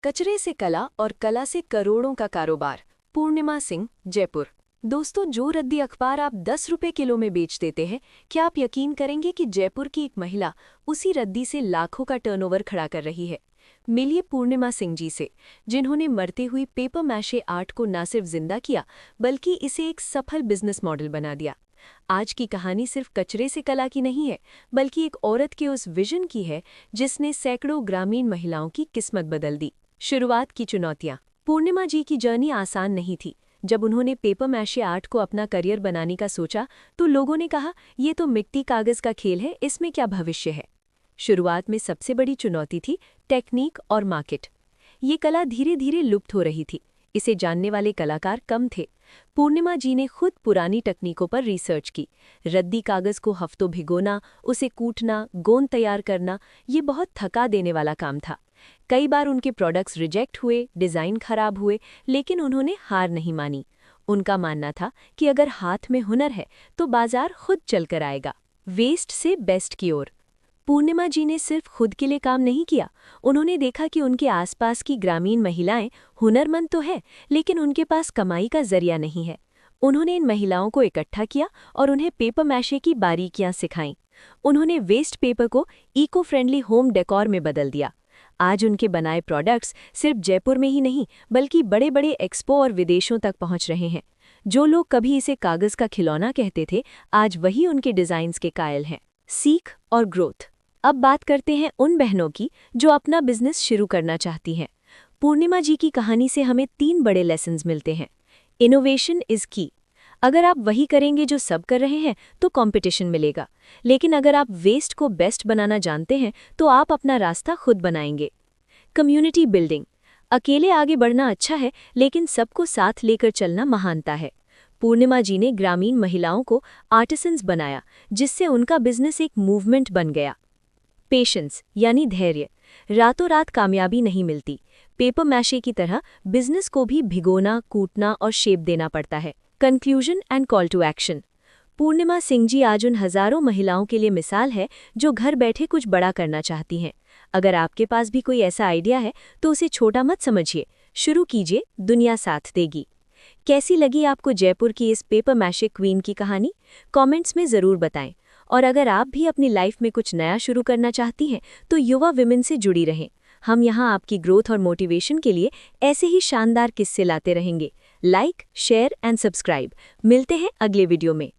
कचरे से कला और कला से करोड़ों का कारोबार। पूर्णिमा सिंह, जयपुर। दोस्तों, जो रद्दी अखबार आप 10 रुपये किलो में बेच देते हैं, क्या आप यकीन करेंगे कि जयपुर की एक महिला उसी रद्दी से लाखों का टर्नओवर खड़ा कर रही है। मिलिए पूर्णिमा सिंह जी से, जिन्होंने मरते हुई पेपर मैशे आर्ट को न सिर्फ जिंदा किया बल्कि इसे एक सफल बिजनेस मॉडल बना दिया। आज की कहानी सिर्फ कचरे से कला की नहीं है, बल्कि एक औरत के उस विजन की है जिसने सैकड़ों ग्रामीण महिलाओं की किस्मत बदल दी। शुरुआत की चुनौतियां। पूर्णिमा जी की जर्नी आसान नहीं थी। जब उन्होंने पेपर मैशे आर्ट को अपना करियर बनाने का सोचा तो लोगों ने कहा, ये तो मिट्टी कागज का खेल है, इसमें क्या भविष्य है। शुरुआत में सबसे बड़ी चुनौती थी टेक्निक और मार्केट। ये कला धीरे धीरे लुप्त हो रही थी, इसे जानने वाले कलाकार कम थे। पूर्णिमा जी ने खुद पुरानी तकनीकों पर रिसर्च की। रद्दी कागज को हफ्तों भिगोना, उसे कूटना, गोंद तैयार करना, ये बहुत थका देने वाला काम था। कई बार उनके प्रोडक्ट्स रिजेक्ट हुए, डिज़ाइन खराब हुए, लेकिन उन्होंने हार नहीं मानी। उनका मानना था कि अगर हाथ में हुनर है तो बाजार खुद चलकर आएगा। वेस्ट से बेस्ट की ओर। पूर्णिमा जी ने सिर्फ खुद के लिए काम नहीं किया, उन्होंने देखा कि उनके आसपास की ग्रामीण महिलाएं हुनरमंद तो है, लेकिन उनके पास कमाई का जरिया नहीं है। उन्होंने इन महिलाओं को इकट्ठा किया और उन्हें पेपर मैशे की बारीकियां सिखाईं। उन्होंने वेस्ट पेपर को इको फ्रेंडली होम डेकोर में बदल दिया। आज उनके बनाए प्रोडक्ट्स सिर्फ जयपुर में ही नहीं बल्कि बड़े बड़े एक्सपो और विदेशों तक पहुंच रहे हैं। जो लोग कभी इसे कागज का खिलौना कहते थे, आज वही उनके डिजाइन्स के कायल हैं। सीख और ग्रोथ। अब बात करते हैं उन बहनों की जो अपना बिजनेस शुरू करना चाहती हैं। पूर्णिमा जी की कहानी से हमें 3 बड़े लेसन्स मिलते हैं। इनोवेशन इज की। अगर आप वही करेंगे जो सब कर रहे हैं तो कंपटीशन मिलेगा, लेकिन अगर आप वेस्ट को बेस्ट बनाना जानते हैं तो आप अपना रास्ता खुद बनाएंगे। Community building. अकेले आगे बढ़ना अच्छा है, लेकिन सबको साथ लेकर चलना महानता है। पूर्णिमा जी ने ग्रामीण महिलाओं को आर्टिसंस बनाया, जिससे उनका बिजनेस एक मूवमेंट बन गया। पेशेंस यानी धैर्य। रातों रात कामयाबी नहीं मिलती। पेपर मैशे की तरह बिजनेस को भी भिगोना, कूटना और शेप देना पड़ता है। Conclusion and call to action. Purnima Singh ji आज उन हजारों महिलाओं के लिए मिसाल है जो घर बैठे कुछ बड़ा करना चाहती हैं। अगर आपके पास भी कोई ऐसा आइडिया है तो उसे छोटा मत समझिए, शुरू कीजिए, दुनिया साथ देगी। कैसी लगी आपको जयपुर की इस पेपर मैशे क्वीन की कहानी? कमेंट्स में ज़रूर बताएं। और अगर आप भी अपनी लाइफ में कुछ नया शुरू करना चाहती हैं तो युवा विमेन से जुड़ी रहें। हम यहाँ आपकी ग्रोथ और मोटिवेशन के लिए ऐसे ही शानदार किस्से लाते रहेंगे। Like, share and subscribe. मिलते हैं अगले वीडियो में।